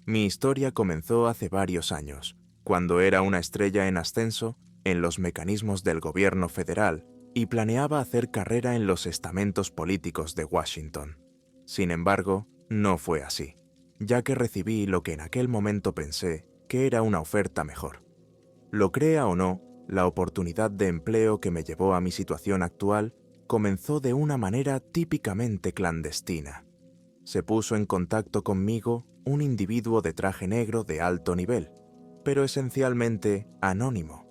Mi historia comenzó hace varios años, cuando era una estrella en ascenso en los mecanismos del gobierno federal y planeaba hacer carrera en los estamentos políticos de Washington. Sin embargo, no fue así, ya que recibí lo que en aquel momento pensé que era una oferta mejor. Lo crea o no, la oportunidad de empleo que me llevó a mi situación actual comenzó de una manera típicamente clandestina. Se puso en contacto conmigo un individuo de traje negro de alto nivel, pero esencialmente anónimo,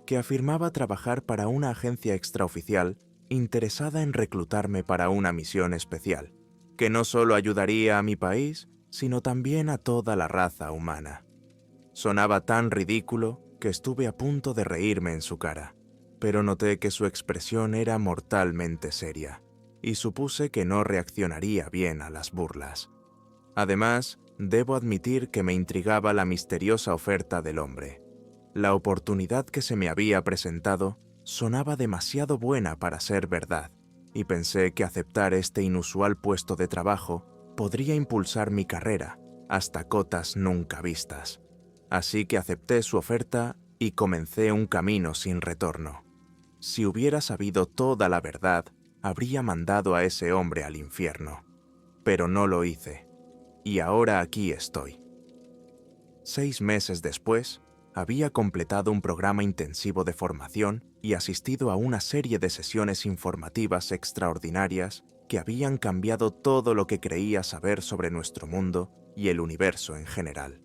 que afirmaba trabajar para una agencia extraoficial interesada en reclutarme para una misión especial, que no solo ayudaría a mi país, sino también a toda la raza humana. Sonaba tan ridículo que estuve a punto de reírme en su cara, pero noté que su expresión era mortalmente seria, y supuse que no reaccionaría bien a las burlas. Además, debo admitir que me intrigaba la misteriosa oferta del hombre. La oportunidad que se me había presentado sonaba demasiado buena para ser verdad, y pensé que aceptar este inusual puesto de trabajo podría impulsar mi carrera hasta cotas nunca vistas. Así que acepté su oferta y comencé un camino sin retorno. Si hubiera sabido toda la verdad, habría mandado a ese hombre al infierno. Pero no lo hice, y ahora aquí estoy. 6 meses después, había completado un programa intensivo de formación y asistido a una serie de sesiones informativas extraordinarias que habían cambiado todo lo que creía saber sobre nuestro mundo y el universo en general.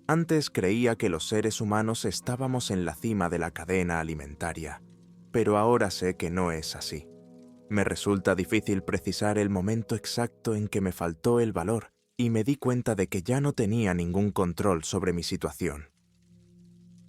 Antes creía que los seres humanos estábamos en la cima de la cadena alimentaria, pero ahora sé que no es así. Me resulta difícil precisar el momento exacto en que me faltó el valor y me di cuenta de que ya no tenía ningún control sobre mi situación.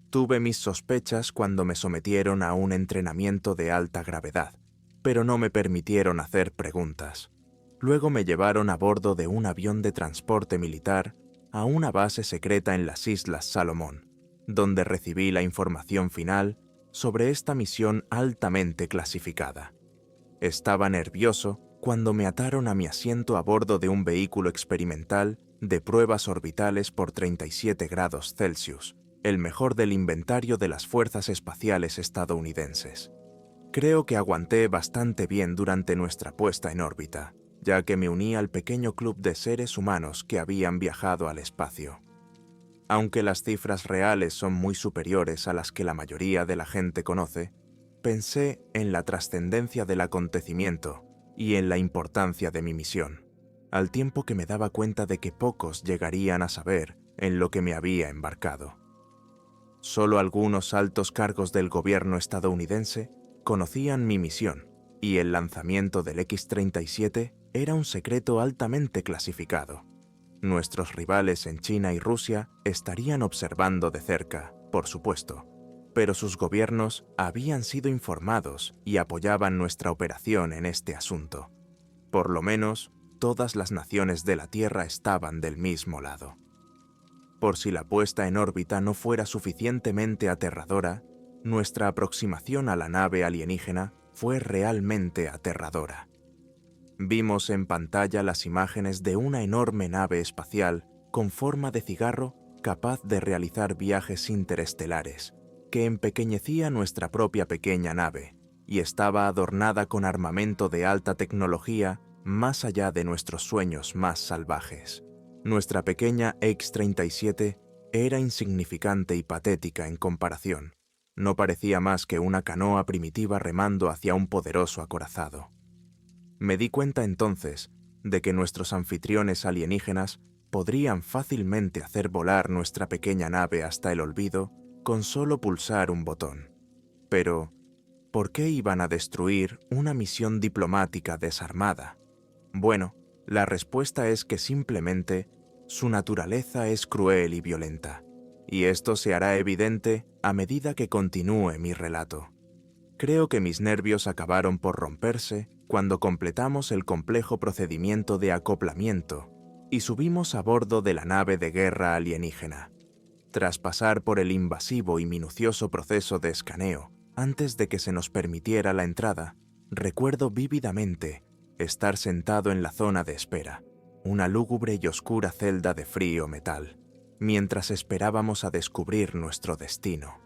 Tuve mis sospechas cuando me sometieron a un entrenamiento de alta gravedad, pero no me permitieron hacer preguntas. Luego me llevaron a bordo de un avión de transporte militar a una base secreta en las Islas Salomón, donde recibí la información final sobre esta misión altamente clasificada. Estaba nervioso cuando me ataron a mi asiento a bordo de un vehículo experimental de pruebas orbitales por 37 grados Celsius, el mejor del inventario de las fuerzas espaciales estadounidenses. Creo que aguanté bastante bien durante nuestra puesta en órbita, ya que me uní al pequeño club de seres humanos que habían viajado al espacio. Aunque las cifras reales son muy superiores a las que la mayoría de la gente conoce, pensé en la trascendencia del acontecimiento y en la importancia de mi misión, al tiempo que me daba cuenta de que pocos llegarían a saber en lo que me había embarcado. Solo algunos altos cargos del gobierno estadounidense conocían mi misión, y el lanzamiento del X-37 era un secreto altamente clasificado. Nuestros rivales en China y Rusia estarían observando de cerca, por supuesto, pero sus gobiernos habían sido informados y apoyaban nuestra operación en este asunto. Por lo menos, todas las naciones de la Tierra estaban del mismo lado. Por si la puesta en órbita no fuera suficientemente aterradora, nuestra aproximación a la nave alienígena fue realmente aterradora. Vimos en pantalla las imágenes de una enorme nave espacial con forma de cigarro capaz de realizar viajes interestelares, que empequeñecía nuestra propia pequeña nave y estaba adornada con armamento de alta tecnología más allá de nuestros sueños más salvajes. Nuestra pequeña X-37 era insignificante y patética en comparación. No parecía más que una canoa primitiva remando hacia un poderoso acorazado. Me di cuenta entonces de que nuestros anfitriones alienígenas podrían fácilmente hacer volar nuestra pequeña nave hasta el olvido con solo pulsar un botón. Pero, ¿por qué iban a destruir una misión diplomática desarmada? Bueno, la respuesta es que simplemente su naturaleza es cruel y violenta, y esto se hará evidente a medida que continúe mi relato. Creo que mis nervios acabaron por romperse cuando completamos el complejo procedimiento de acoplamiento y subimos a bordo de la nave de guerra alienígena. Tras pasar por el invasivo y minucioso proceso de escaneo, antes de que se nos permitiera la entrada, recuerdo vívidamente estar sentado en la zona de espera, una lúgubre y oscura celda de frío metal, mientras esperábamos a descubrir nuestro destino.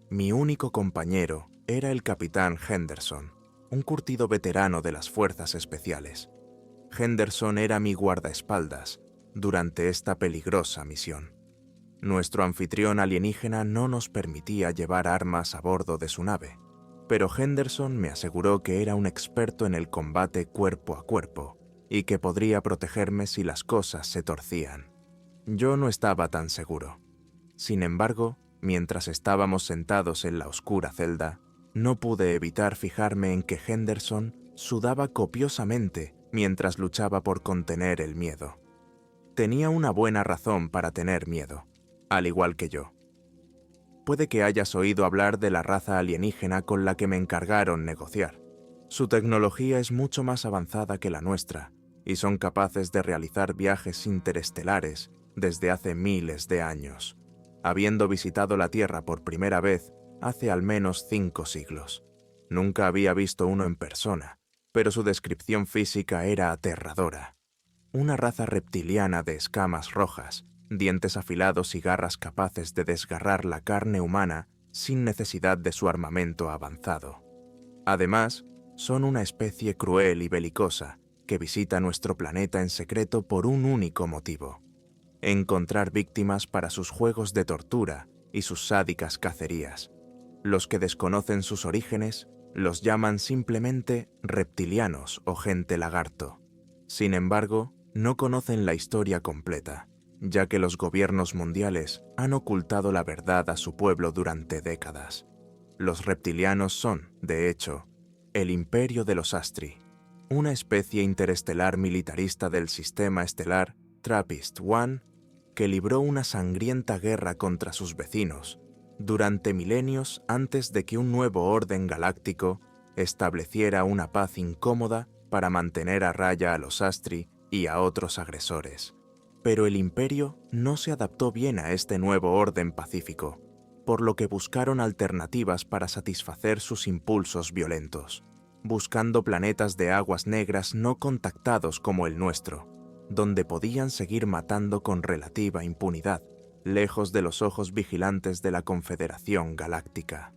Mi único compañero era el capitán Henderson, un curtido veterano de las fuerzas especiales. Henderson era mi guardaespaldas durante esta peligrosa misión. Nuestro anfitrión alienígena no nos permitía llevar armas a bordo de su nave, pero Henderson me aseguró que era un experto en el combate cuerpo a cuerpo y que podría protegerme si las cosas se torcían. Yo no estaba tan seguro. Sin embargo, mientras estábamos sentados en la oscura celda, no pude evitar fijarme en que Henderson sudaba copiosamente mientras luchaba por contener el miedo. Tenía una buena razón para tener miedo, al igual que yo. Puede que hayas oído hablar de la raza alienígena con la que me encargaron negociar. Su tecnología es mucho más avanzada que la nuestra, y son capaces de realizar viajes interestelares desde hace miles de años, habiendo visitado la Tierra por primera vez hace al menos 5 siglos. Nunca había visto uno en persona, pero su descripción física era aterradora. Una raza reptiliana de escamas rojas, dientes afilados y garras capaces de desgarrar la carne humana sin necesidad de su armamento avanzado. Además, son una especie cruel y belicosa que visita nuestro planeta en secreto por un único motivo: encontrar víctimas para sus juegos de tortura y sus sádicas cacerías. Los que desconocen sus orígenes los llaman simplemente reptilianos o gente lagarto. Sin embargo, no conocen la historia completa, ya que los gobiernos mundiales han ocultado la verdad a su pueblo durante décadas. Los reptilianos son, de hecho, el Imperio de los Astri, una especie interestelar militarista del sistema estelar TRAPPIST-1 que libró una sangrienta guerra contra sus vecinos durante milenios antes de que un nuevo orden galáctico estableciera una paz incómoda para mantener a raya a los Astri y a otros agresores. Pero el Imperio no se adaptó bien a este nuevo orden pacífico, por lo que buscaron alternativas para satisfacer sus impulsos violentos, buscando planetas de aguas negras no contactados como el nuestro, donde podían seguir matando con relativa impunidad, lejos de los ojos vigilantes de la Confederación Galáctica.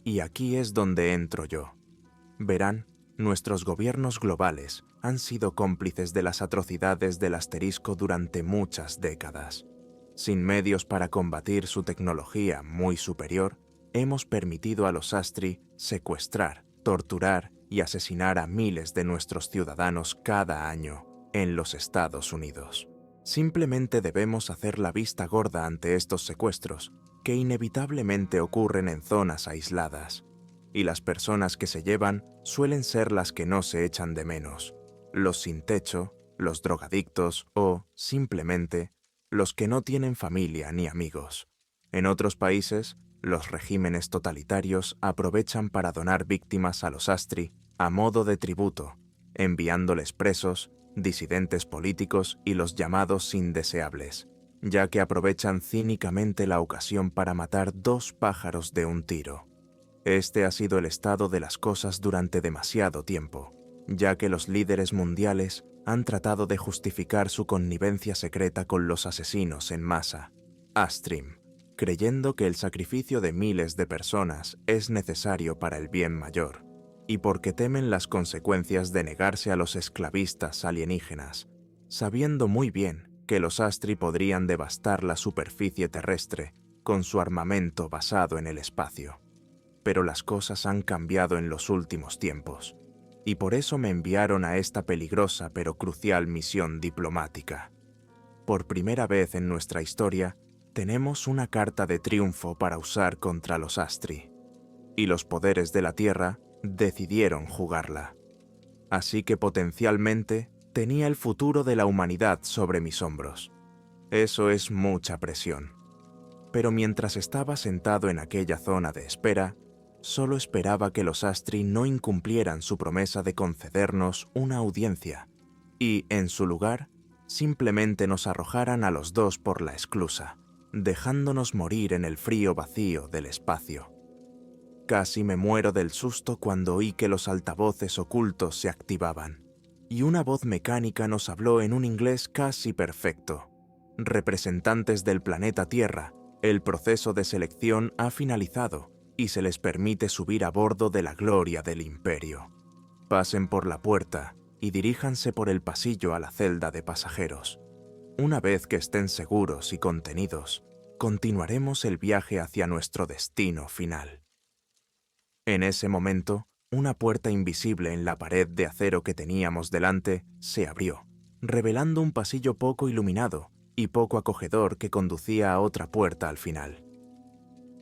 Y aquí es donde entro yo. Verán, nuestros gobiernos globales han sido cómplices de las atrocidades del asterisco durante muchas décadas. Sin medios para combatir su tecnología muy superior, hemos permitido a los Astri secuestrar, torturar y asesinar a miles de nuestros ciudadanos cada año en los Estados Unidos. Simplemente debemos hacer la vista gorda ante estos secuestros, que inevitablemente ocurren en zonas aisladas, y las personas que se llevan suelen ser las que no se echan de menos: los sin techo, los drogadictos o, simplemente, los que no tienen familia ni amigos. En otros países, los regímenes totalitarios aprovechan para donar víctimas a los Astri a modo de tributo, enviándoles presos, disidentes políticos y los llamados indeseables, ya que aprovechan cínicamente la ocasión para matar 2 pájaros de un tiro. Este ha sido el estado de las cosas durante demasiado tiempo, ya que los líderes mundiales han tratado de justificar su connivencia secreta con los asesinos en masa, Astrim, creyendo que el sacrificio de miles de personas es necesario para el bien mayor, y porque temen las consecuencias de negarse a los esclavistas alienígenas, sabiendo muy bien que los Astri podrían devastar la superficie terrestre con su armamento basado en el espacio. Pero las cosas han cambiado en los últimos tiempos, y por eso me enviaron a esta peligrosa pero crucial misión diplomática. Por primera vez en nuestra historia, tenemos una carta de triunfo para usar contra los Astri, y los poderes de la Tierra decidieron jugarla. Así que potencialmente tenía el futuro de la humanidad sobre mis hombros. Eso es mucha presión. Pero mientras estaba sentado en aquella zona de espera, solo esperaba que los Astri no incumplieran su promesa de concedernos una audiencia y, en su lugar, simplemente nos arrojaran a los 2 por la esclusa, dejándonos morir en el frío vacío del espacio. Casi me muero del susto cuando oí que los altavoces ocultos se activaban. y una voz mecánica nos habló en un inglés casi perfecto. Representantes del planeta Tierra, el proceso de selección ha finalizado y se les permite subir a bordo de la gloria del Imperio. Pasen por la puerta y diríjanse por el pasillo a la celda de pasajeros. Una vez que estén seguros y contenidos, continuaremos el viaje hacia nuestro destino final. En ese momento, una puerta invisible en la pared de acero que teníamos delante se abrió, revelando un pasillo poco iluminado y poco acogedor que conducía a otra puerta al final.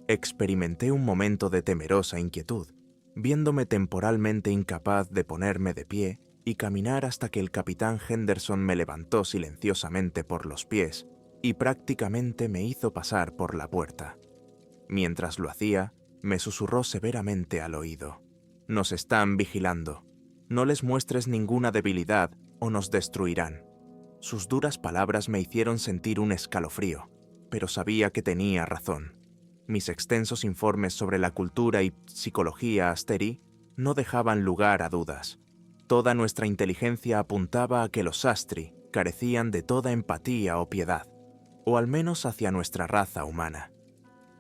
Experimenté un momento de temerosa inquietud, viéndome temporalmente incapaz de ponerme de pie y caminar hasta que el capitán Henderson me levantó silenciosamente por los pies y prácticamente me hizo pasar por la puerta. Mientras lo hacía, me susurró severamente al oído: «Nos están vigilando. No les muestres ninguna debilidad o nos destruirán». Sus duras palabras me hicieron sentir un escalofrío, pero sabía que tenía razón. Mis extensos informes sobre la cultura y psicología Asteri no dejaban lugar a dudas. Toda nuestra inteligencia apuntaba a que los Astri carecían de toda empatía o piedad, o al menos hacia nuestra raza humana.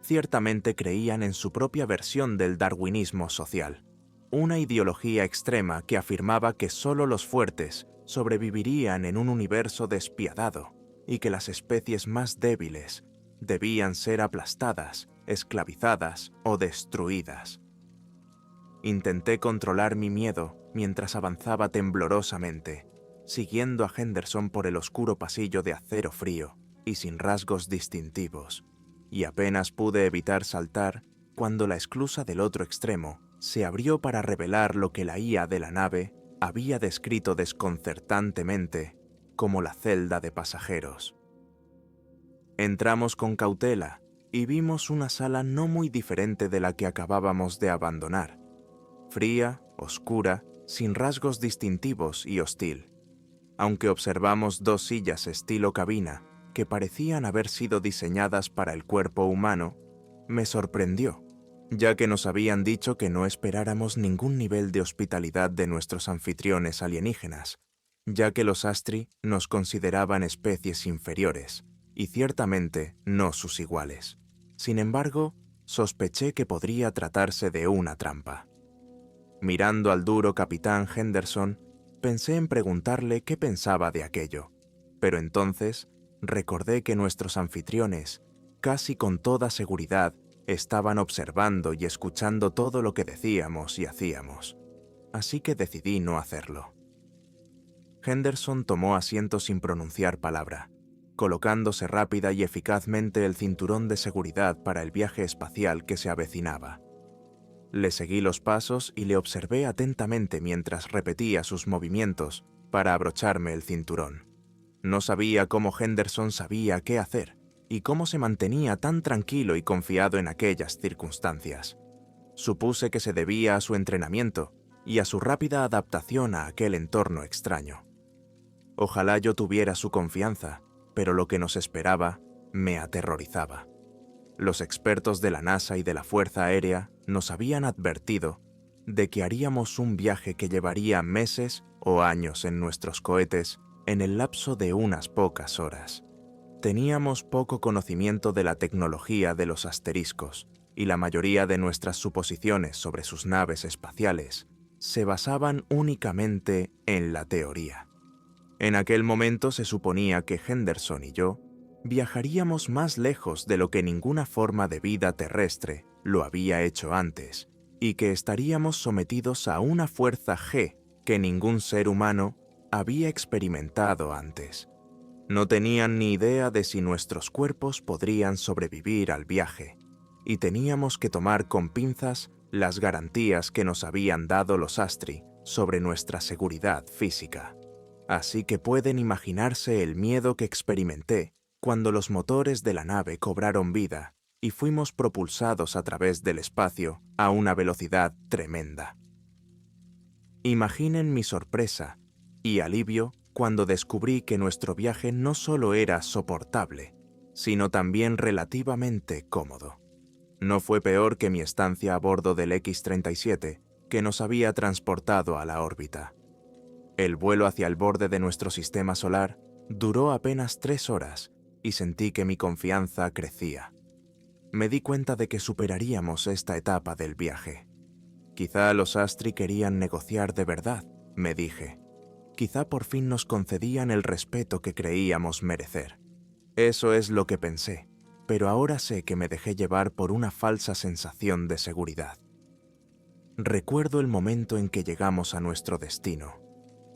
Ciertamente creían en su propia versión del darwinismo social, una ideología extrema que afirmaba que solo los fuertes sobrevivirían en un universo despiadado y que las especies más débiles debían ser aplastadas, esclavizadas o destruidas. Intenté controlar mi miedo mientras avanzaba temblorosamente, siguiendo a Henderson por el oscuro pasillo de acero frío y sin rasgos distintivos, y apenas pude evitar saltar cuando la esclusa del otro extremo se abrió para revelar lo que la IA de la nave había descrito desconcertantemente como la celda de pasajeros. Entramos con cautela y vimos una sala no muy diferente de la que acabábamos de abandonar. Fría, oscura, sin rasgos distintivos y hostil. Aunque observamos 2 sillas estilo cabina que parecían haber sido diseñadas para el cuerpo humano, me sorprendió, ya que nos habían dicho que no esperáramos ningún nivel de hospitalidad de nuestros anfitriones alienígenas, ya que los Astri nos consideraban especies inferiores, y ciertamente no sus iguales. Sin embargo, sospeché que podría tratarse de una trampa. Mirando al duro capitán Henderson, pensé en preguntarle qué pensaba de aquello, pero entonces recordé que nuestros anfitriones, casi con toda seguridad, estaban observando y escuchando todo lo que decíamos y hacíamos, así que decidí no hacerlo. Henderson tomó asiento sin pronunciar palabra, colocándose rápida y eficazmente el cinturón de seguridad para el viaje espacial que se avecinaba. Le seguí los pasos y le observé atentamente mientras repetía sus movimientos para abrocharme el cinturón. No sabía cómo Henderson sabía qué hacer y cómo se mantenía tan tranquilo y confiado en aquellas circunstancias. Supuse que se debía a su entrenamiento y a su rápida adaptación a aquel entorno extraño. Ojalá yo tuviera su confianza, pero lo que nos esperaba me aterrorizaba. Los expertos de la NASA y de la Fuerza Aérea nos habían advertido de que haríamos un viaje que llevaría meses o años en nuestros cohetes en el lapso de unas pocas horas. Teníamos poco conocimiento de la tecnología de los asteriscos y la mayoría de nuestras suposiciones sobre sus naves espaciales se basaban únicamente en la teoría. En aquel momento se suponía que Henderson y yo viajaríamos más lejos de lo que ninguna forma de vida terrestre lo había hecho antes, y que estaríamos sometidos a una fuerza G que ningún ser humano había experimentado antes. No tenían ni idea de si nuestros cuerpos podrían sobrevivir al viaje, y teníamos que tomar con pinzas las garantías que nos habían dado los Astri sobre nuestra seguridad física. Así que pueden imaginarse el miedo que experimenté cuando los motores de la nave cobraron vida y fuimos propulsados a través del espacio a una velocidad tremenda. Imaginen mi sorpresa y alivio cuando descubrí que nuestro viaje no solo era soportable, sino también relativamente cómodo. No fue peor que mi estancia a bordo del X-37, que nos había transportado a la órbita. El vuelo hacia el borde de nuestro sistema solar duró apenas 3 horas y sentí que mi confianza crecía. Me di cuenta de que superaríamos esta etapa del viaje. Quizá los Astri querían negociar de verdad, me dije. Quizá por fin nos concedían el respeto que creíamos merecer. Eso es lo que pensé, pero ahora sé que me dejé llevar por una falsa sensación de seguridad. Recuerdo el momento en que llegamos a nuestro destino.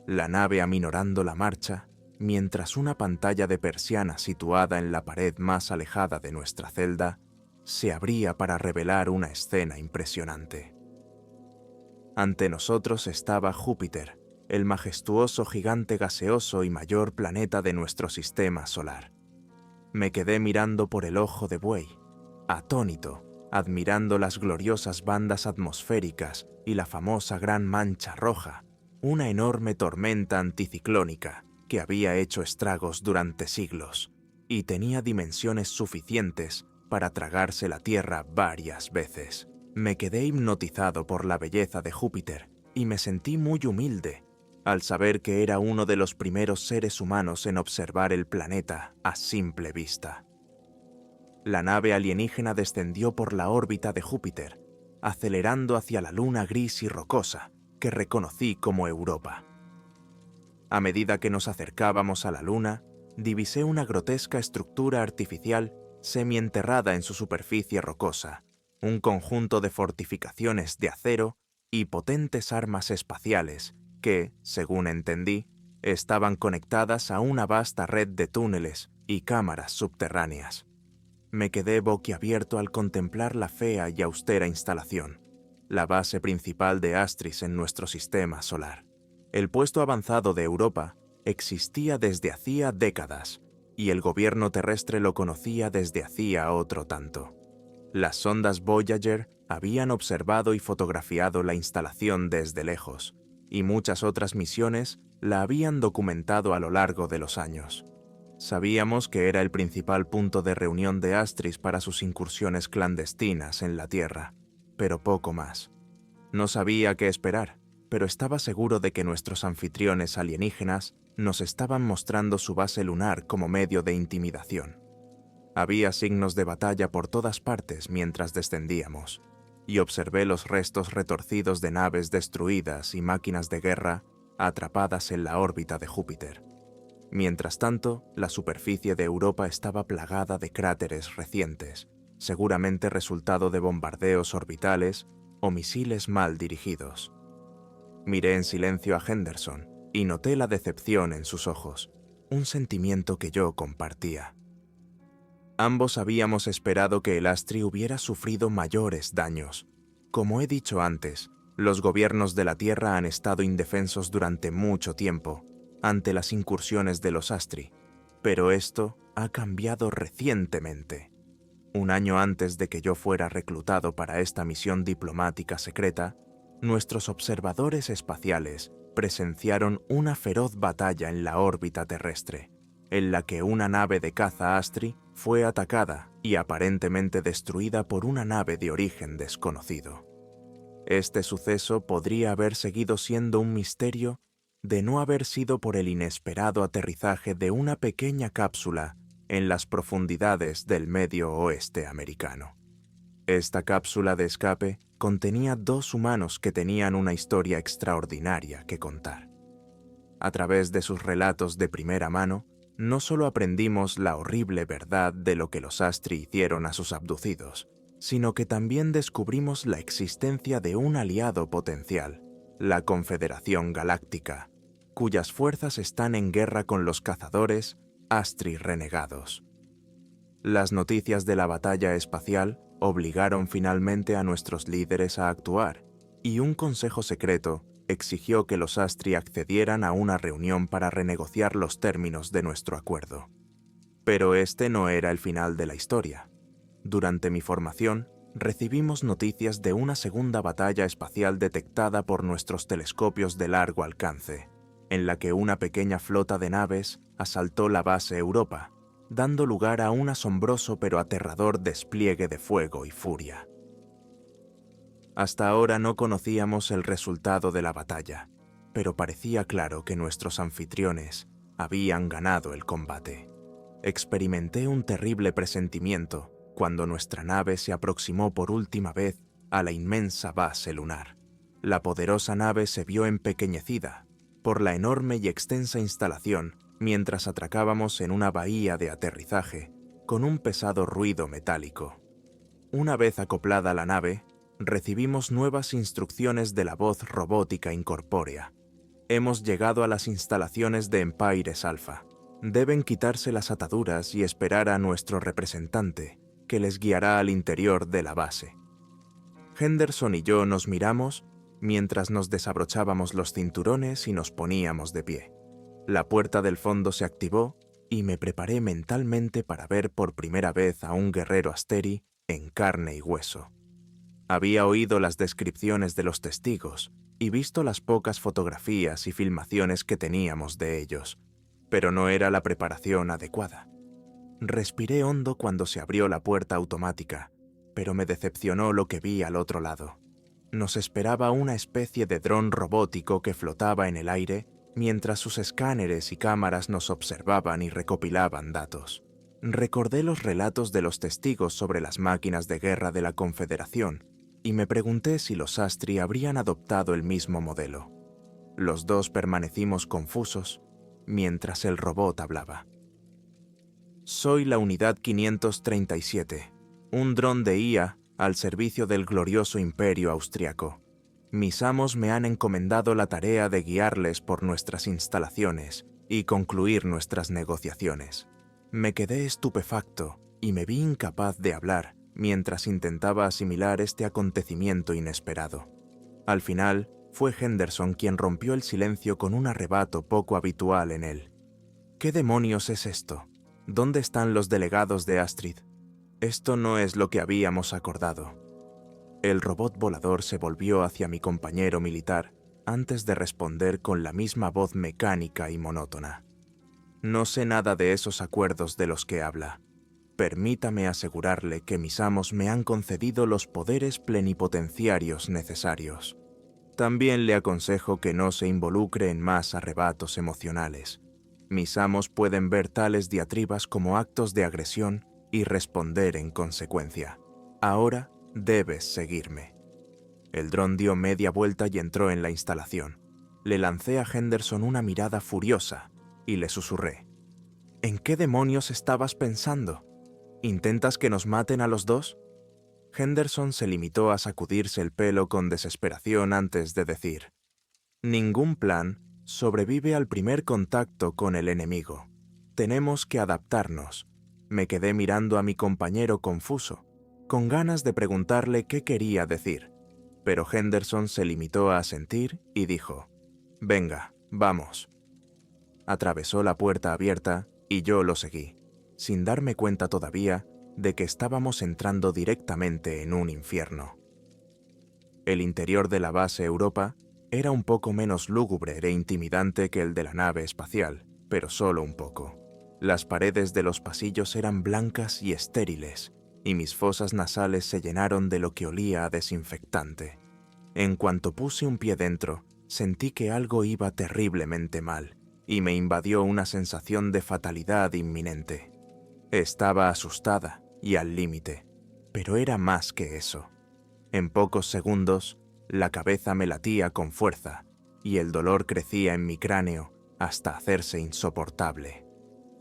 La nave aminorando la marcha, mientras una pantalla de persiana situada en la pared más alejada de nuestra celda se abría para revelar una escena impresionante. Ante nosotros estaba Júpiter, el majestuoso gigante gaseoso y mayor planeta de nuestro sistema solar. Me quedé mirando por el ojo de buey, atónito, admirando las gloriosas bandas atmosféricas y la famosa gran mancha roja, una enorme tormenta anticiclónica que había hecho estragos durante siglos y tenía dimensiones suficientes para tragarse la Tierra varias veces. Me quedé hipnotizado por la belleza de Júpiter y me sentí muy humilde al saber que era uno de los primeros seres humanos en observar el planeta a simple vista. La nave alienígena descendió por la órbita de Júpiter, acelerando hacia la luna gris y rocosa que reconocí como Europa. A medida que nos acercábamos a la luna, divisé una grotesca estructura artificial semienterrada en su superficie rocosa, un conjunto de fortificaciones de acero y potentes armas espaciales que, según entendí, estaban conectadas a una vasta red de túneles y cámaras subterráneas. Me quedé boquiabierto al contemplar la fea y austera instalación, la base principal de Astris en nuestro sistema solar. El puesto avanzado de Europa existía desde hacía décadas y el gobierno terrestre lo conocía desde hacía otro tanto. Las sondas Voyager habían observado y fotografiado la instalación desde lejos, y muchas otras misiones la habían documentado a lo largo de los años. Sabíamos que era el principal punto de reunión de Astris para sus incursiones clandestinas en la Tierra, pero poco más. No sabía qué esperar, pero estaba seguro de que nuestros anfitriones alienígenas nos estaban mostrando su base lunar como medio de intimidación. Había signos de batalla por todas partes mientras descendíamos, y observé los restos retorcidos de naves destruidas y máquinas de guerra atrapadas en la órbita de Júpiter. Mientras tanto, la superficie de Europa estaba plagada de cráteres recientes, seguramente resultado de bombardeos orbitales o misiles mal dirigidos. Miré en silencio a Henderson y noté la decepción en sus ojos, un sentimiento que yo compartía. Ambos habíamos esperado que el Astri hubiera sufrido mayores daños. Como he dicho antes, los gobiernos de la Tierra han estado indefensos durante mucho tiempo ante las incursiones de los Astri, pero esto ha cambiado recientemente. Un año antes de que yo fuera reclutado para esta misión diplomática secreta, nuestros observadores espaciales presenciaron una feroz batalla en la órbita terrestre, en la que una nave de caza Astri fue atacada y aparentemente destruida por una nave de origen desconocido. Este suceso podría haber seguido siendo un misterio de no haber sido por el inesperado aterrizaje de una pequeña cápsula en las profundidades del medio oeste americano. Esta cápsula de escape contenía 2 humanos que tenían una historia extraordinaria que contar. A través de sus relatos de primera mano, no solo aprendimos la horrible verdad de lo que los Astri hicieron a sus abducidos, sino que también descubrimos la existencia de un aliado potencial, la Confederación Galáctica, cuyas fuerzas están en guerra con los cazadores Astri renegados. Las noticias de la batalla espacial obligaron finalmente a nuestros líderes a actuar, y un consejo secreto exigió que los Astri accedieran a una reunión para renegociar los términos de nuestro acuerdo. Pero este no era el final de la historia. Durante mi formación, recibimos noticias de una segunda batalla espacial detectada por nuestros telescopios de largo alcance, en la que una pequeña flota de naves asaltó la base Europa, dando lugar a un asombroso pero aterrador despliegue de fuego y furia. Hasta ahora no conocíamos el resultado de la batalla, pero parecía claro que nuestros anfitriones habían ganado el combate. Experimenté un terrible presentimiento cuando nuestra nave se aproximó por última vez a la inmensa base lunar. La poderosa nave se vio empequeñecida por la enorme y extensa instalación mientras atracábamos en una bahía de aterrizaje con un pesado ruido metálico. Una vez acoplada la nave, recibimos nuevas instrucciones de la voz robótica incorpórea. Hemos llegado a las instalaciones de Empires Alpha. Deben quitarse las ataduras y esperar a nuestro representante, que les guiará al interior de la base. Henderson y yo nos miramos mientras nos desabrochábamos los cinturones y nos poníamos de pie. La puerta del fondo se activó y me preparé mentalmente para ver por primera vez a un guerrero Asteri en carne y hueso. Había oído las descripciones de los testigos y visto las pocas fotografías y filmaciones que teníamos de ellos, pero no era la preparación adecuada. Respiré hondo cuando se abrió la puerta automática, pero me decepcionó lo que vi al otro lado. Nos esperaba una especie de dron robótico que flotaba en el aire mientras sus escáneres y cámaras nos observaban y recopilaban datos. Recordé los relatos de los testigos sobre las máquinas de guerra de la Confederación y me pregunté si los Astri habrían adoptado el mismo modelo. Los dos permanecimos confusos mientras el robot hablaba. Soy la Unidad 537, un dron de IA al servicio del glorioso Imperio Austriaco. Mis amos me han encomendado la tarea de guiarles por nuestras instalaciones y concluir nuestras negociaciones. Me quedé estupefacto y me vi incapaz de hablar mientras intentaba asimilar este acontecimiento inesperado. Al final, fue Henderson quien rompió el silencio con un arrebato poco habitual en él. ¿Qué demonios es esto? ¿Dónde están los delegados de Astrid? Esto no es lo que habíamos acordado. El robot volador se volvió hacia mi compañero militar antes de responder con la misma voz mecánica y monótona. No sé nada de esos acuerdos de los que habla. Permítame asegurarle que mis amos me han concedido los poderes plenipotenciarios necesarios. También le aconsejo que no se involucre en más arrebatos emocionales. Mis amos pueden ver tales diatribas como actos de agresión y responder en consecuencia. Ahora debes seguirme. El dron dio media vuelta y entró en la instalación. Le lancé a Henderson una mirada furiosa y le susurré. ¿En qué demonios estabas pensando? ¿Intentas que nos maten a los dos? Henderson se limitó a sacudirse el pelo con desesperación antes de decir: ningún plan sobrevive al primer contacto con el enemigo. Tenemos que adaptarnos. Me quedé mirando a mi compañero confuso, con ganas de preguntarle qué quería decir, pero Henderson se limitó a asentir y dijo: venga, vamos. Atravesó la puerta abierta y yo lo seguí, sin darme cuenta todavía de que estábamos entrando directamente en un infierno. El interior de la base Europa era un poco menos lúgubre e intimidante que el de la nave espacial, pero solo un poco. Las paredes de los pasillos eran blancas y estériles, y mis fosas nasales se llenaron de lo que olía a desinfectante. En cuanto puse un pie dentro, sentí que algo iba terriblemente mal, y me invadió una sensación de fatalidad inminente. Estaba asustada y al límite, pero era más que eso. En pocos segundos, la cabeza me latía con fuerza, y el dolor crecía en mi cráneo hasta hacerse insoportable.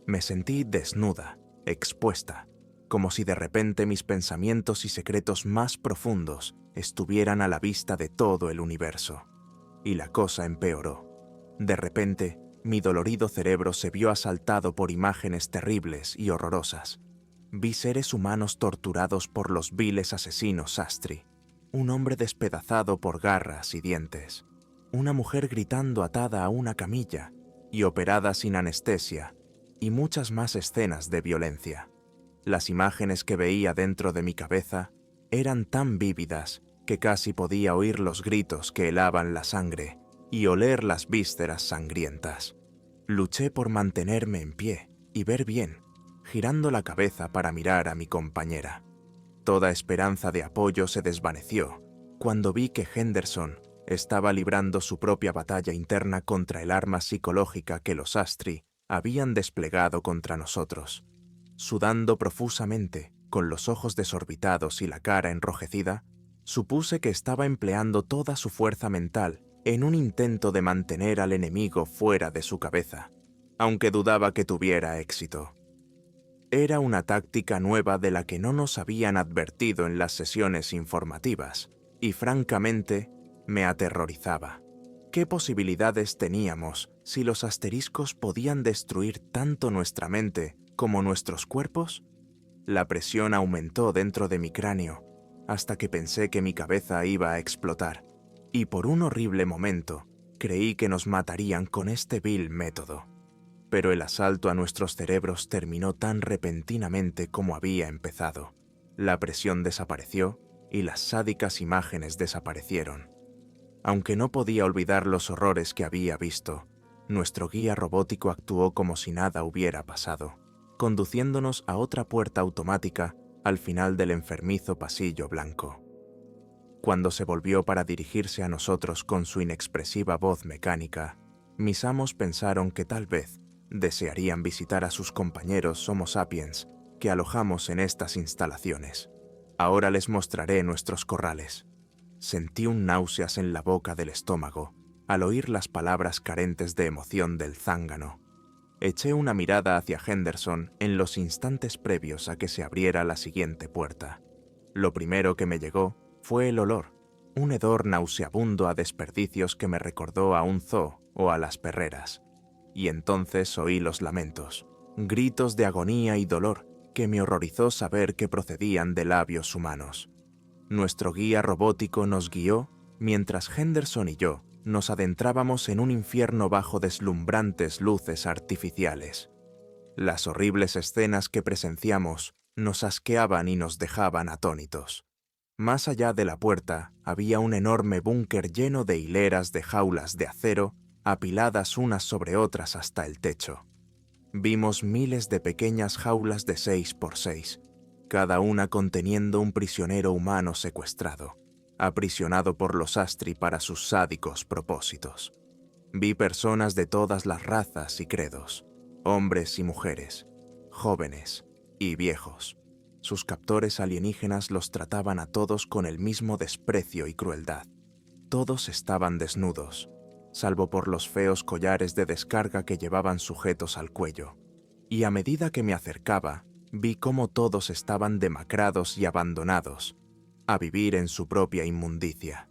Me sentí desnuda, expuesta, como si de repente mis pensamientos y secretos más profundos estuvieran a la vista de todo el universo. Y la cosa empeoró. De repente, mi dolorido cerebro se vio asaltado por imágenes terribles y horrorosas. Vi seres humanos torturados por los viles asesinos Astri, un hombre despedazado por garras y dientes, una mujer gritando atada a una camilla y operada sin anestesia, y muchas más escenas de violencia. Las imágenes que veía dentro de mi cabeza eran tan vívidas que casi podía oír los gritos que helaban la sangre y oler las vísceras sangrientas. Luché por mantenerme en pie y ver bien, girando la cabeza para mirar a mi compañera. Toda esperanza de apoyo se desvaneció cuando vi que Henderson estaba librando su propia batalla interna contra el arma psicológica que los Astri habían desplegado contra nosotros. Sudando profusamente, con los ojos desorbitados y la cara enrojecida, supuse que estaba empleando toda su fuerza mental en un intento de mantener al enemigo fuera de su cabeza, aunque dudaba que tuviera éxito. Era una táctica nueva de la que no nos habían advertido en las sesiones informativas, y francamente, me aterrorizaba. ¿Qué posibilidades teníamos si los asteriscos podían destruir tanto nuestra mente como nuestros cuerpos? La presión aumentó dentro de mi cráneo, hasta que pensé que mi cabeza iba a explotar, y por un horrible momento creí que nos matarían con este vil método. Pero el asalto a nuestros cerebros terminó tan repentinamente como había empezado. La presión desapareció y las sádicas imágenes desaparecieron. Aunque no podía olvidar los horrores que había visto, nuestro guía robótico actuó como si nada hubiera pasado, conduciéndonos a otra puerta automática al final del enfermizo pasillo blanco. Cuando se volvió para dirigirse a nosotros con su inexpresiva voz mecánica, mis amos pensaron que tal vez desearían visitar a sus compañeros Homo sapiens que alojamos en estas instalaciones. Ahora les mostraré nuestros corrales. Sentí un náuseas en la boca del estómago al oír las palabras carentes de emoción del zángano. Eché una mirada hacia Henderson en los instantes previos a que se abriera la siguiente puerta. Lo primero que me llegó fue el olor, un hedor nauseabundo a desperdicios que me recordó a un zoo o a las perreras. Y entonces oí los lamentos, gritos de agonía y dolor que me horrorizó saber que procedían de labios humanos. Nuestro guía robótico nos guió mientras Henderson y yo nos adentrábamos en un infierno bajo deslumbrantes luces artificiales. Las horribles escenas que presenciamos nos asqueaban y nos dejaban atónitos. Más allá de la puerta había un enorme búnker lleno de hileras de jaulas de acero apiladas unas sobre otras hasta el techo. Vimos miles de pequeñas jaulas de 6 por 6, cada una conteniendo un prisionero humano secuestrado, aprisionado por los Astri para sus sádicos propósitos. Vi personas de todas las razas y credos, hombres y mujeres, jóvenes y viejos. Sus captores alienígenas los trataban a todos con el mismo desprecio y crueldad. Todos estaban desnudos, salvo por los feos collares de descarga que llevaban sujetos al cuello. Y a medida que me acercaba, vi cómo todos estaban demacrados y abandonados, a vivir en su propia inmundicia.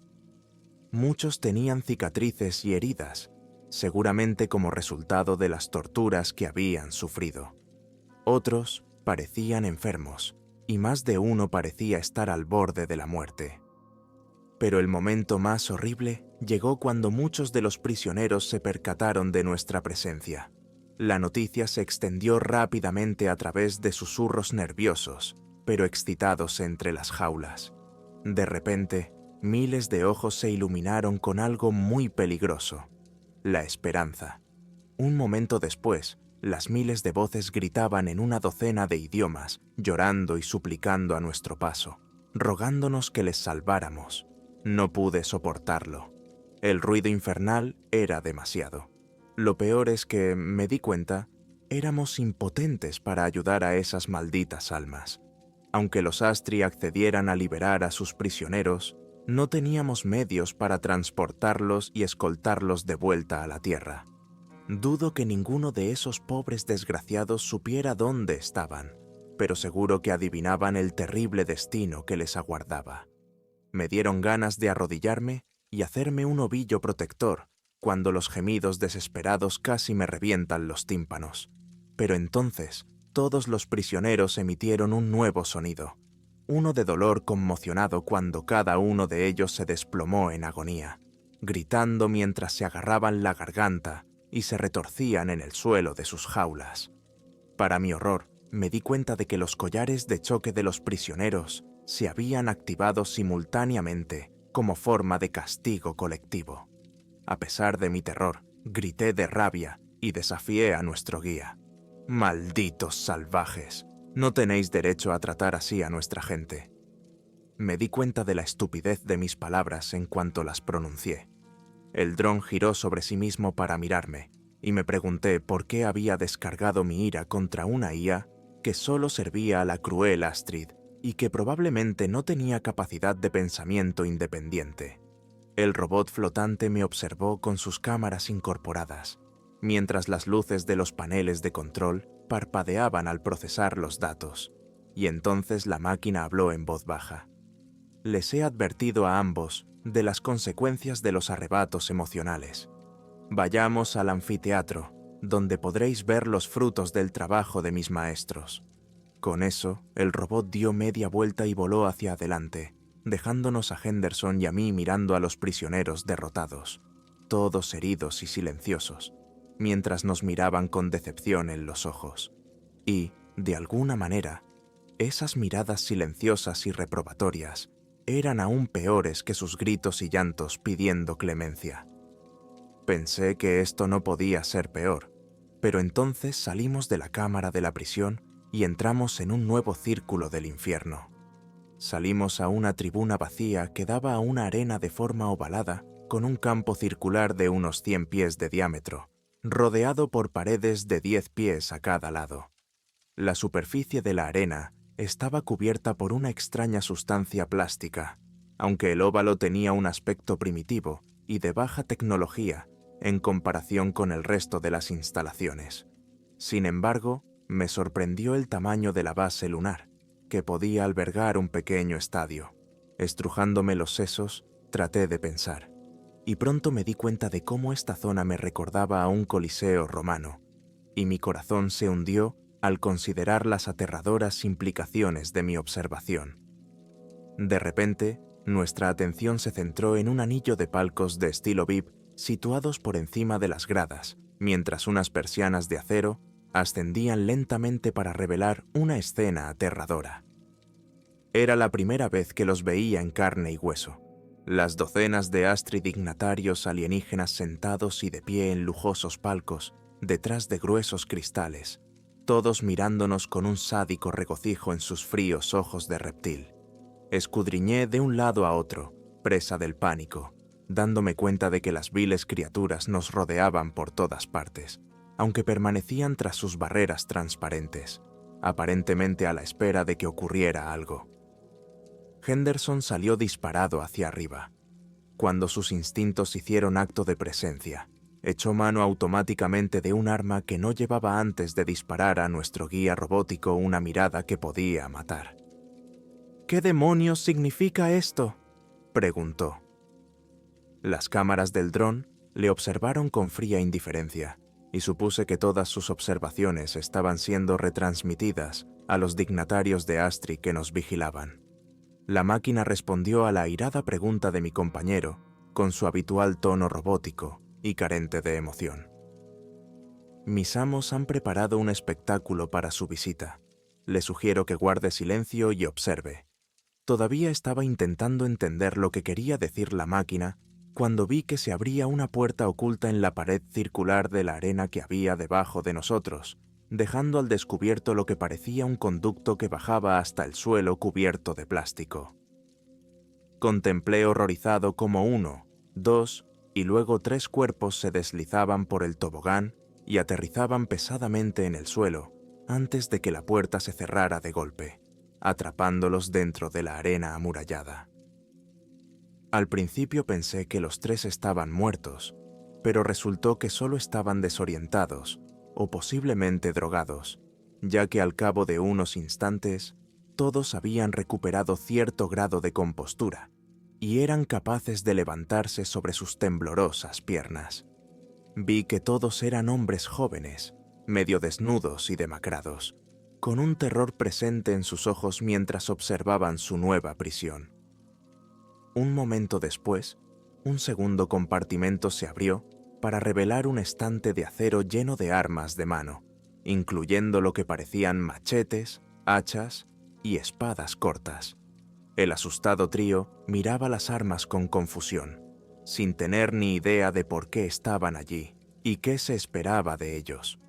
Muchos tenían cicatrices y heridas, seguramente como resultado de las torturas que habían sufrido. Otros parecían enfermos, y más de uno parecía estar al borde de la muerte. Pero el momento más horrible llegó cuando muchos de los prisioneros se percataron de nuestra presencia. La noticia se extendió rápidamente a través de susurros nerviosos, pero excitados entre las jaulas. De repente, miles de ojos se iluminaron con algo muy peligroso: la esperanza. Un momento después, las miles de voces gritaban en una docena de idiomas, llorando y suplicando a nuestro paso, rogándonos que les salváramos. No pude soportarlo. El ruido infernal era demasiado. Lo peor es que, me di cuenta, éramos impotentes para ayudar a esas malditas almas. Aunque los Astri accedieran a liberar a sus prisioneros, no teníamos medios para transportarlos y escoltarlos de vuelta a la Tierra. Dudo que ninguno de esos pobres desgraciados supiera dónde estaban, pero seguro que adivinaban el terrible destino que les aguardaba. Me dieron ganas de arrodillarme y hacerme un ovillo protector cuando los gemidos desesperados casi me revientan los tímpanos. Pero entonces todos los prisioneros emitieron un nuevo sonido, uno de dolor conmocionado cuando cada uno de ellos se desplomó en agonía, gritando mientras se agarraban la garganta y se retorcían en el suelo de sus jaulas. Para mi horror, me di cuenta de que los collares de choque de los prisioneros se habían activado simultáneamente como forma de castigo colectivo. A pesar de mi terror, grité de rabia y desafié a nuestro guía. «¡Malditos salvajes! No tenéis derecho a tratar así a nuestra gente». Me di cuenta de la estupidez de mis palabras en cuanto las pronuncié. El dron giró sobre sí mismo para mirarme, y me pregunté por qué había descargado mi ira contra una IA que solo servía a la cruel Astrid y que probablemente no tenía capacidad de pensamiento independiente. El robot flotante me observó con sus cámaras incorporadas, mientras las luces de los paneles de control parpadeaban al procesar los datos, y entonces la máquina habló en voz baja. Les he advertido a ambos de las consecuencias de los arrebatos emocionales. Vayamos al anfiteatro, donde podréis ver los frutos del trabajo de mis maestros. Con eso, el robot dio media vuelta y voló hacia adelante, dejándonos a Henderson y a mí mirando a los prisioneros derrotados, todos heridos y silenciosos, mientras nos miraban con decepción en los ojos. Y, de alguna manera, esas miradas silenciosas y reprobatorias eran aún peores que sus gritos y llantos pidiendo clemencia. Pensé que esto no podía ser peor, pero entonces salimos de la cámara de la prisión y entramos en un nuevo círculo del infierno. Salimos a una tribuna vacía que daba a una arena de forma ovalada con un campo circular de unos 100 pies de diámetro, rodeado por paredes de 10 pies a cada lado. La superficie de la arena estaba cubierta por una extraña sustancia plástica, aunque el óvalo tenía un aspecto primitivo y de baja tecnología en comparación con el resto de las instalaciones. Sin embargo, me sorprendió el tamaño de la base lunar, que podía albergar un pequeño estadio. Estrujándome los sesos, traté de pensar, y pronto me di cuenta de cómo esta zona me recordaba a un coliseo romano, y mi corazón se hundió al considerar las aterradoras implicaciones de mi observación. De repente, nuestra atención se centró en un anillo de palcos de estilo VIP situados por encima de las gradas, mientras unas persianas de acero ascendían lentamente para revelar una escena aterradora. Era la primera vez que los veía en carne y hueso. Las docenas de astridignatarios alienígenas sentados y de pie en lujosos palcos, detrás de gruesos cristales, todos mirándonos con un sádico regocijo en sus fríos ojos de reptil. Escudriñé de un lado a otro, presa del pánico, dándome cuenta de que las viles criaturas nos rodeaban por todas partes, aunque permanecían tras sus barreras transparentes, aparentemente a la espera de que ocurriera algo. Henderson salió disparado hacia arriba. Cuando sus instintos hicieron acto de presencia, echó mano automáticamente de un arma que no llevaba antes de disparar a nuestro guía robótico una mirada que podía matar. ¿Qué demonios significa esto?, preguntó. Las cámaras del dron le observaron con fría indiferencia, y supuse que todas sus observaciones estaban siendo retransmitidas a los dignatarios de Astri que nos vigilaban. La máquina respondió a la airada pregunta de mi compañero con su habitual tono robótico y carente de emoción. Mis amos han preparado un espectáculo para su visita. Le sugiero que guarde silencio y observe. Todavía estaba intentando entender lo que quería decir la máquina cuando vi que se abría una puerta oculta en la pared circular de la arena que había debajo de nosotros, dejando al descubierto lo que parecía un conducto que bajaba hasta el suelo cubierto de plástico. Contemplé horrorizado cómo 1, 2 y luego 3 cuerpos se deslizaban por el tobogán y aterrizaban pesadamente en el suelo antes de que la puerta se cerrara de golpe, atrapándolos dentro de la arena amurallada. Al principio pensé que los 3 estaban muertos, pero resultó que solo estaban desorientados o posiblemente drogados, ya que al cabo de unos instantes todos habían recuperado cierto grado de compostura y eran capaces de levantarse sobre sus temblorosas piernas. Vi que todos eran hombres jóvenes, medio desnudos y demacrados, con un terror presente en sus ojos mientras observaban su nueva prisión. Un momento después, un segundo compartimento se abrió para revelar un estante de acero lleno de armas de mano, incluyendo lo que parecían machetes, hachas y espadas cortas. El asustado trío miraba las armas con confusión, sin tener ni idea de por qué estaban allí y qué se esperaba de ellos.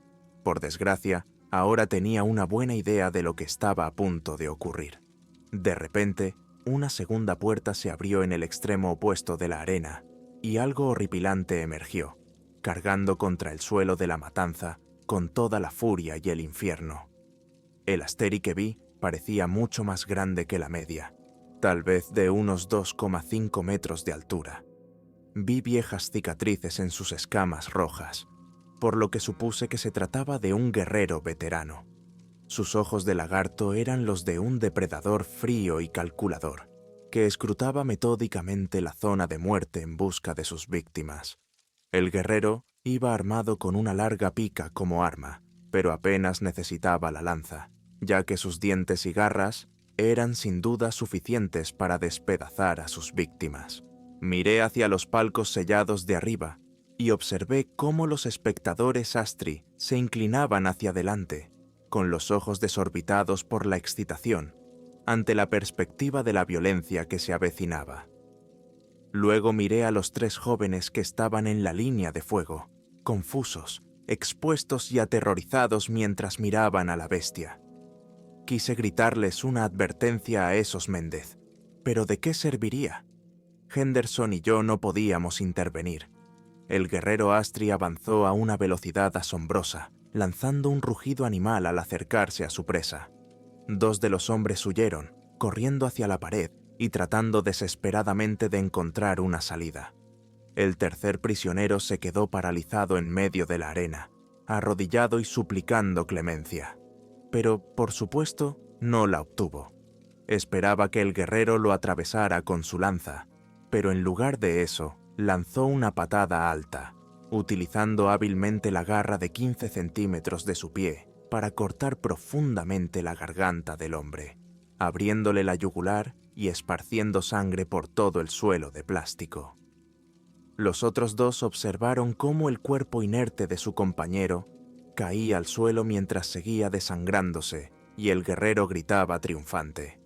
Por desgracia, ahora tenía una buena idea de lo que estaba a punto de ocurrir. De repente, una segunda puerta se abrió en el extremo opuesto de la arena, y algo horripilante emergió, cargando contra el suelo de la matanza con toda la furia y el infierno. El Asteri que vi parecía mucho más grande que la media, tal vez de unos 2,5 metros de altura. Vi viejas cicatrices en sus escamas rojas, por lo que supuse que se trataba de un guerrero veterano. Sus ojos de lagarto eran los de un depredador frío y calculador, que escrutaba metódicamente la zona de muerte en busca de sus víctimas. El guerrero iba armado con una larga pica como arma, pero apenas necesitaba la lanza, ya que sus dientes y garras eran sin duda suficientes para despedazar a sus víctimas. Miré hacia los palcos sellados de arriba y observé cómo los espectadores Astri se inclinaban hacia adelante, con los ojos desorbitados por la excitación, ante la perspectiva de la violencia que se avecinaba. Luego miré a los 3 jóvenes que estaban en la línea de fuego, confusos, expuestos y aterrorizados mientras miraban a la bestia. Quise gritarles una advertencia a esos Méndez, pero ¿de qué serviría? Henderson y yo no podíamos intervenir. El guerrero Astri avanzó a una velocidad asombrosa, lanzando un rugido animal al acercarse a su presa. 2 de los hombres huyeron, corriendo hacia la pared y tratando desesperadamente de encontrar una salida. El tercer prisionero se quedó paralizado en medio de la arena, arrodillado y suplicando clemencia. Pero, por supuesto, no la obtuvo. Esperaba que el guerrero lo atravesara con su lanza, pero en lugar de eso, lanzó una patada alta, utilizando hábilmente la garra de 15 centímetros de su pie para cortar profundamente la garganta del hombre, abriéndole la yugular y esparciendo sangre por todo el suelo de plástico. Los otros 2 observaron cómo el cuerpo inerte de su compañero caía al suelo mientras seguía desangrándose y el guerrero gritaba triunfante.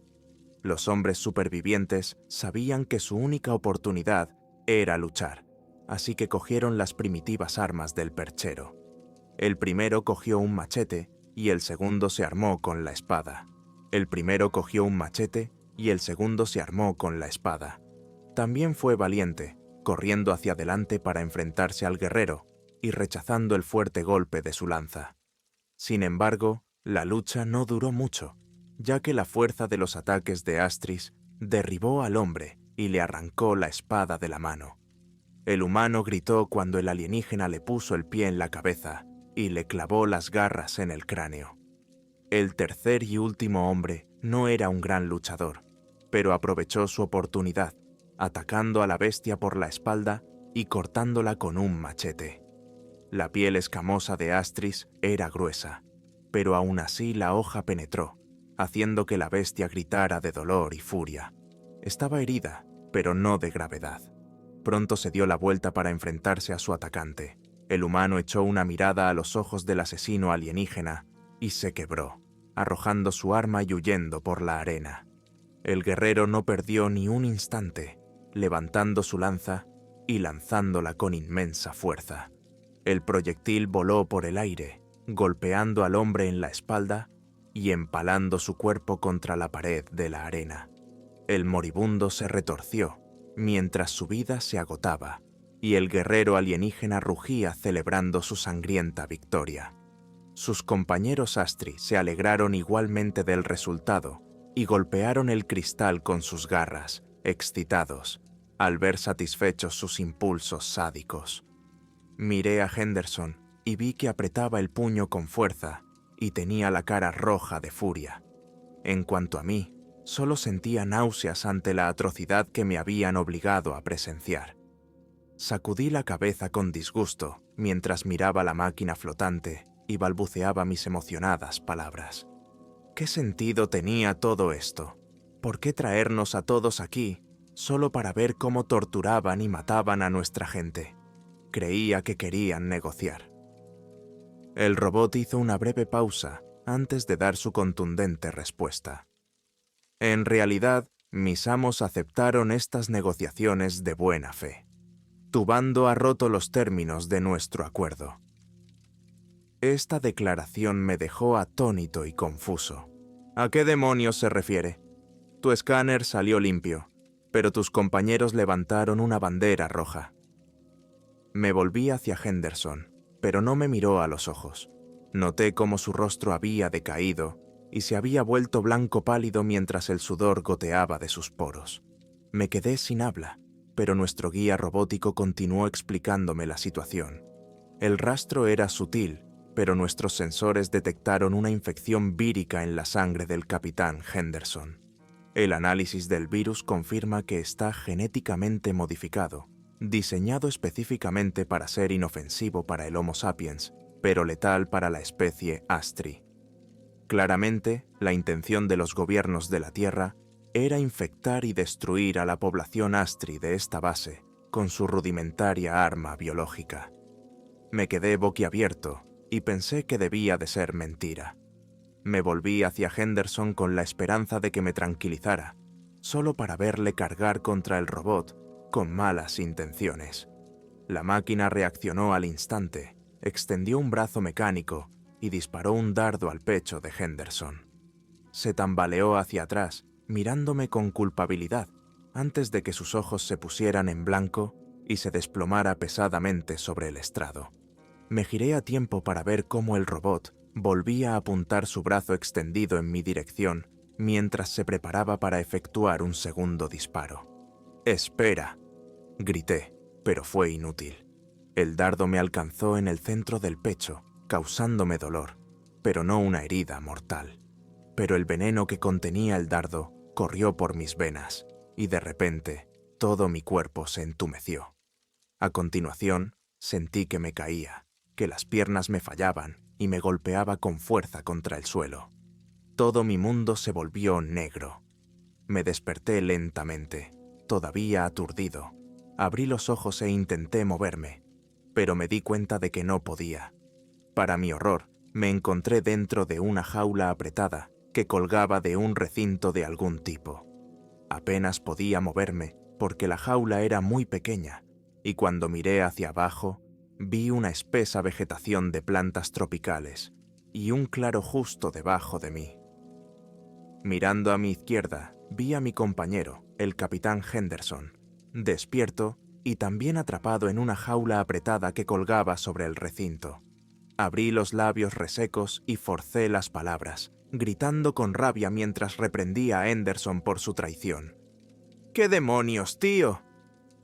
Los hombres supervivientes sabían que su única oportunidad era luchar, así que cogieron las primitivas armas del perchero. El primero cogió un machete y el segundo se armó con la espada. También fue valiente, corriendo hacia adelante para enfrentarse al guerrero y rechazando el fuerte golpe de su lanza. Sin embargo, la lucha no duró mucho, ya que la fuerza de los ataques de Astris derribó al hombre y le arrancó la espada de la mano. El humano gritó cuando el alienígena le puso el pie en la cabeza y le clavó las garras en el cráneo. El tercer y último hombre no era un gran luchador, pero aprovechó su oportunidad, atacando a la bestia por la espalda y cortándola con un machete. La piel escamosa de Astris era gruesa, pero aún así la hoja penetró, haciendo que la bestia gritara de dolor y furia. Estaba herida, pero no de gravedad. Pronto se dio la vuelta para enfrentarse a su atacante. El humano echó una mirada a los ojos del asesino alienígena y se quebró, arrojando su arma y huyendo por la arena. El guerrero no perdió ni un instante, levantando su lanza y lanzándola con inmensa fuerza. El proyectil voló por el aire, golpeando al hombre en la espalda y empalando su cuerpo contra la pared de la arena. El moribundo se retorció, mientras su vida se agotaba, y el guerrero alienígena rugía celebrando su sangrienta victoria. Sus compañeros Astri se alegraron igualmente del resultado y golpearon el cristal con sus garras, excitados, al ver satisfechos sus impulsos sádicos. Miré a Henderson y vi que apretaba el puño con fuerza y tenía la cara roja de furia. En cuanto a mí, solo sentía náuseas ante la atrocidad que me habían obligado a presenciar. Sacudí la cabeza con disgusto mientras miraba la máquina flotante y balbuceaba mis emocionadas palabras. ¿Qué sentido tenía todo esto? ¿Por qué traernos a todos aquí solo para ver cómo torturaban y mataban a nuestra gente? Creía que querían negociar. El robot hizo una breve pausa antes de dar su contundente respuesta. En realidad, mis amos aceptaron estas negociaciones de buena fe. Tu bando ha roto los términos de nuestro acuerdo. Esta declaración me dejó atónito y confuso. ¿A qué demonios se refiere? Tu escáner salió limpio, pero tus compañeros levantaron una bandera roja. Me volví hacia Henderson, pero no me miró a los ojos. Noté cómo su rostro había decaído y se había vuelto blanco pálido mientras el sudor goteaba de sus poros. Me quedé sin habla, pero nuestro guía robótico continuó explicándome la situación. El rastro era sutil, pero nuestros sensores detectaron una infección vírica en la sangre del capitán Henderson. El análisis del virus confirma que está genéticamente modificado, diseñado específicamente para ser inofensivo para el Homo sapiens, pero letal para la especie Astri. Claramente, la intención de los gobiernos de la Tierra era infectar y destruir a la población Astri de esta base con su rudimentaria arma biológica. Me quedé boquiabierto y pensé que debía de ser mentira. Me volví hacia Henderson con la esperanza de que me tranquilizara, solo para verle cargar contra el robot con malas intenciones. La máquina reaccionó al instante, extendió un brazo mecánico y disparó un dardo al pecho de Henderson. Se tambaleó hacia atrás, mirándome con culpabilidad, antes de que sus ojos se pusieran en blanco y se desplomara pesadamente sobre el estrado. Me giré a tiempo para ver cómo el robot volvía a apuntar su brazo extendido en mi dirección mientras se preparaba para efectuar un segundo disparo. «¡Espera!», grité, pero fue inútil. El dardo me alcanzó en el centro del pecho, causándome dolor, pero no una herida mortal. Pero el veneno que contenía el dardo corrió por mis venas, y de repente todo mi cuerpo se entumeció. A continuación, sentí que me caía, que las piernas me fallaban y me golpeaba con fuerza contra el suelo. Todo mi mundo se volvió negro. Me desperté lentamente, todavía aturdido. Abrí los ojos e intenté moverme, pero me di cuenta de que no podía. Para mi horror, me encontré dentro de una jaula apretada que colgaba de un recinto de algún tipo. Apenas podía moverme porque la jaula era muy pequeña, y cuando miré hacia abajo, vi una espesa vegetación de plantas tropicales y un claro justo debajo de mí. Mirando a mi izquierda, vi a mi compañero, el capitán Henderson, despierto y también atrapado en una jaula apretada que colgaba sobre el recinto. Abrí los labios resecos y forcé las palabras, gritando con rabia mientras reprendía a Henderson por su traición. «¿Qué demonios, tío?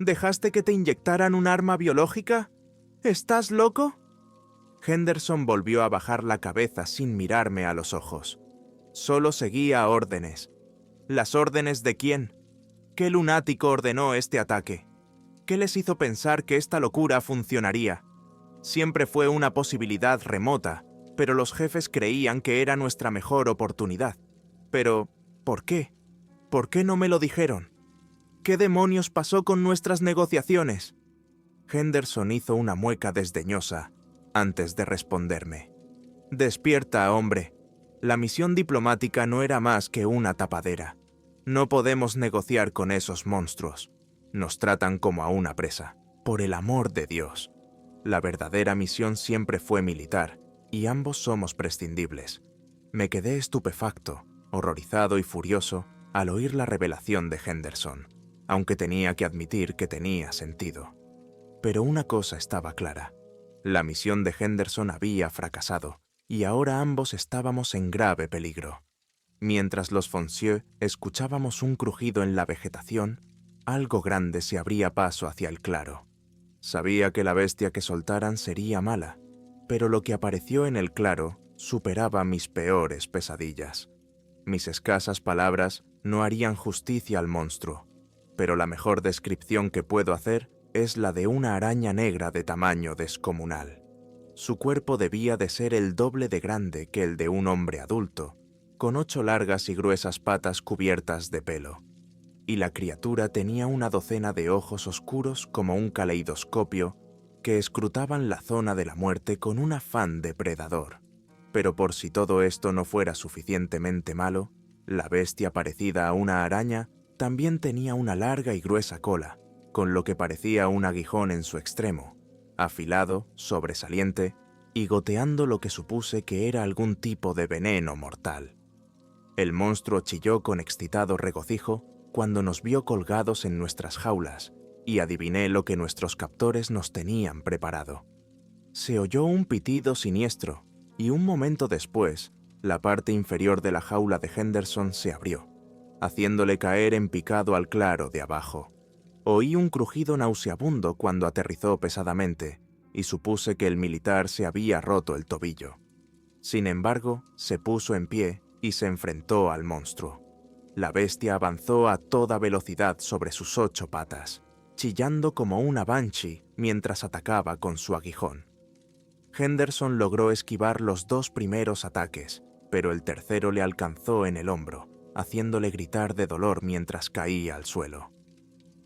¿Dejaste que te inyectaran un arma biológica? ¿Estás loco?» Henderson volvió a bajar la cabeza sin mirarme a los ojos. Solo seguía órdenes. ¿Las órdenes de quién? ¿Qué lunático ordenó este ataque? ¿Qué les hizo pensar que esta locura funcionaría? Siempre fue una posibilidad remota, pero los jefes creían que era nuestra mejor oportunidad. Pero, ¿por qué? ¿Por qué no me lo dijeron? ¿Qué demonios pasó con nuestras negociaciones? Henderson hizo una mueca desdeñosa antes de responderme. «Despierta, hombre. La misión diplomática no era más que una tapadera. No podemos negociar con esos monstruos. Nos tratan como a una presa. Por el amor de Dios. La verdadera misión siempre fue militar, y ambos somos prescindibles». Me quedé estupefacto, horrorizado y furioso al oír la revelación de Henderson, aunque tenía que admitir que tenía sentido. Pero una cosa estaba clara. La misión de Henderson había fracasado, y ahora ambos estábamos en grave peligro. Mientras los Foncieux escuchábamos un crujido en la vegetación, algo grande se abría paso hacia el claro. Sabía que la bestia que soltaran sería mala, pero lo que apareció en el claro superaba mis peores pesadillas. Mis escasas palabras no harían justicia al monstruo, pero la mejor descripción que puedo hacer es la de una araña negra de tamaño descomunal. Su cuerpo debía de ser el doble de grande que el de un hombre adulto, con 8 largas y gruesas patas cubiertas de pelo. Y la criatura tenía una docena de ojos oscuros como un caleidoscopio que escrutaban la zona de la muerte con un afán depredador. Pero por si todo esto no fuera suficientemente malo, la bestia parecida a una araña también tenía una larga y gruesa cola, con lo que parecía un aguijón en su extremo, afilado, sobresaliente y goteando lo que supuse que era algún tipo de veneno mortal. El monstruo chilló con excitado regocijo cuando nos vio colgados en nuestras jaulas y adiviné lo que nuestros captores nos tenían preparado. Se oyó un pitido siniestro, y un momento después, la parte inferior de la jaula de Henderson se abrió, haciéndole caer en picado al claro de abajo. Oí un crujido nauseabundo cuando aterrizó pesadamente, y supuse que el militar se había roto el tobillo. Sin embargo, se puso en pie y se enfrentó al monstruo. La bestia avanzó a toda velocidad sobre sus 8 patas, chillando como una banshee mientras atacaba con su aguijón. Henderson logró esquivar los 2 primeros ataques, pero el tercero le alcanzó en el hombro, haciéndole gritar de dolor mientras caía al suelo.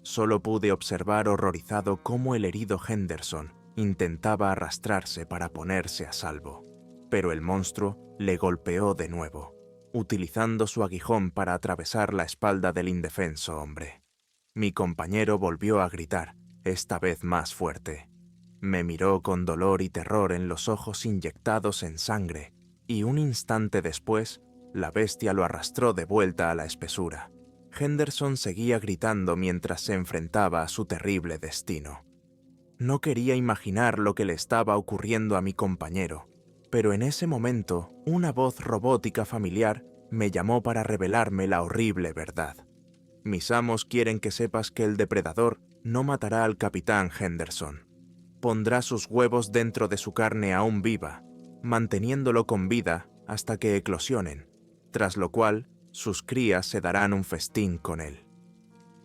Solo pude observar horrorizado cómo el herido Henderson intentaba arrastrarse para ponerse a salvo, pero el monstruo le golpeó de nuevo, utilizando su aguijón para atravesar la espalda del indefenso hombre. Mi compañero volvió a gritar, esta vez más fuerte. Me miró con dolor y terror en los ojos inyectados en sangre, y un instante después, la bestia lo arrastró de vuelta a la espesura. Henderson seguía gritando mientras se enfrentaba a su terrible destino. No quería imaginar lo que le estaba ocurriendo a mi compañero, pero en ese momento, una voz robótica familiar me llamó para revelarme la horrible verdad. Mis amos quieren que sepas que el depredador no matará al capitán Henderson. Pondrá sus huevos dentro de su carne aún viva, manteniéndolo con vida hasta que eclosionen, tras lo cual sus crías se darán un festín con él.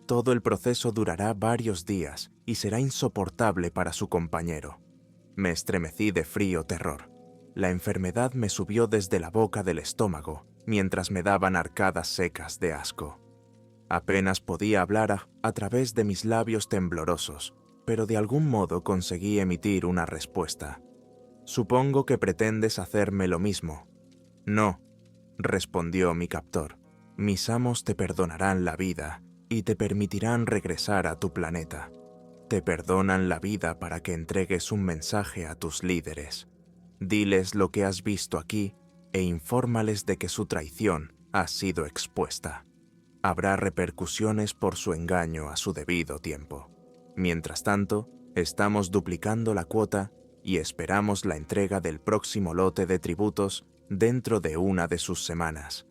Todo el proceso durará varios días y será insoportable para su compañero. Me estremecí de frío terror. La enfermedad me subió desde la boca del estómago mientras me daban arcadas secas de asco. Apenas podía hablar a través de mis labios temblorosos, pero de algún modo conseguí emitir una respuesta. Supongo que pretendes hacerme lo mismo. No, respondió mi captor. Mis amos te perdonarán la vida y te permitirán regresar a tu planeta. Te perdonan la vida para que entregues un mensaje a tus líderes. Diles lo que has visto aquí e infórmales de que su traición ha sido expuesta. Habrá repercusiones por su engaño a su debido tiempo. Mientras tanto, estamos duplicando la cuota y esperamos la entrega del próximo lote de tributos dentro de una de sus semanas.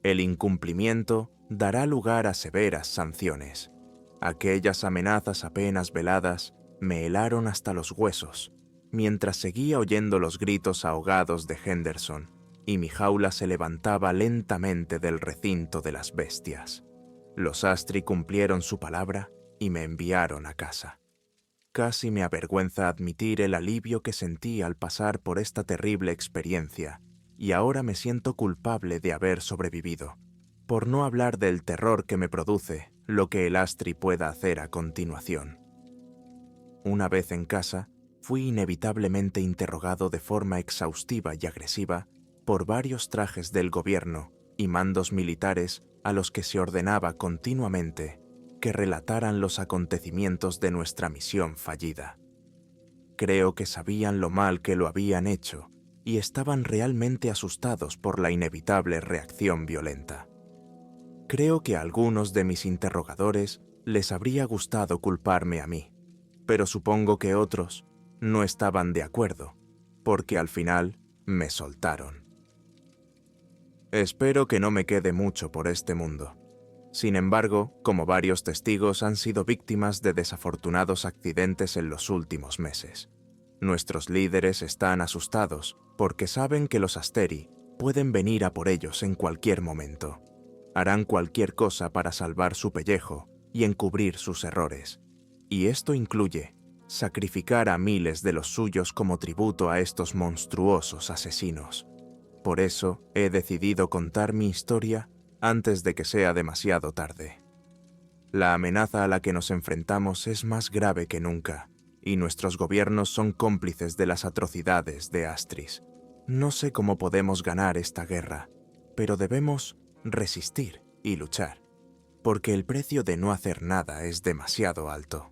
El incumplimiento dará lugar a severas sanciones. Aquellas amenazas apenas veladas me helaron hasta los huesos, mientras seguía oyendo los gritos ahogados de Henderson, y mi jaula se levantaba lentamente del recinto de las bestias. Los Astri cumplieron su palabra y me enviaron a casa. Casi me avergüenza admitir el alivio que sentí al pasar por esta terrible experiencia, y ahora me siento culpable de haber sobrevivido, por no hablar del terror que me produce lo que el Astri pueda hacer a continuación. Una vez en casa, fui inevitablemente interrogado de forma exhaustiva y agresiva por varios trajes del gobierno y mandos militares a los que se ordenaba continuamente que relataran los acontecimientos de nuestra misión fallida. Creo que sabían lo mal que lo habían hecho y estaban realmente asustados por la inevitable reacción violenta. Creo que a algunos de mis interrogadores les habría gustado culparme a mí, pero supongo que otros no estaban de acuerdo, porque al final me soltaron. Espero que no me quede mucho por este mundo. Sin embargo, como varios testigos han sido víctimas de desafortunados accidentes en los últimos meses. Nuestros líderes están asustados porque saben que los Asteri pueden venir a por ellos en cualquier momento. Harán cualquier cosa para salvar su pellejo y encubrir sus errores. Y esto incluye sacrificar a miles de los suyos como tributo a estos monstruosos asesinos. Por eso he decidido contar mi historia antes de que sea demasiado tarde. La amenaza a la que nos enfrentamos es más grave que nunca, y nuestros gobiernos son cómplices de las atrocidades de Astris. No sé cómo podemos ganar esta guerra, pero debemos resistir y luchar, porque el precio de no hacer nada es demasiado alto.